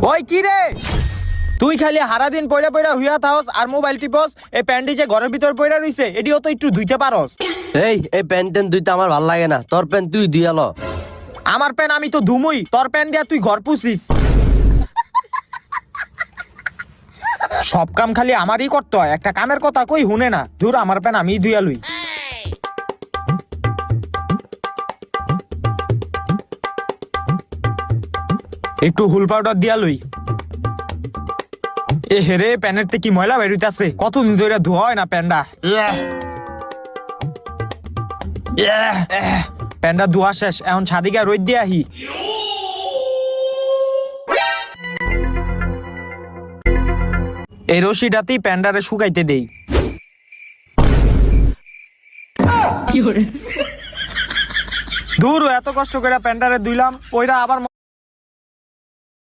ওই কি রে, তুই খালি হারা দিন পয়রা পয়রা হুইয়া থাকস আর মোবাইল টিপস। এই প্যান্টটি যে ঘরের ভিতর পয়রা রইছে এটিও তো একটু ধুইতে পারস। এই প্যান্ট ট্যান্ট ধুইতে আমার ভাল লাগে না, তোর প্যান্ট তুই দিয়ালো। আমার প্যান আমি তো ধুমুই, তোর প্যান দিয়া তুই ঘর পুছিস। সব কাম খালি আমারই করতে হয়, একটা কামের কথা কই হুনে না। ধুর, আমার প্যান আমিই ধুইয়া লুই। একটু হুল পাউডার দিয়া লুই। এ হেরে, প্যানের তে কি ময়লা বেরোইতাছে, কতদিন ধরে ধোয়া হয় না প্যান্ডা। প্যান্ডা ধোয়া শেষ, এখন ছাদিকা রোদ দিয়ে আহি। এই রশিটাতেই প্যান্ডারে শুকাইতে দেই। দূর, এত কষ্ট করে প্যান্ডারে ধুইলাম, ওইরা আবার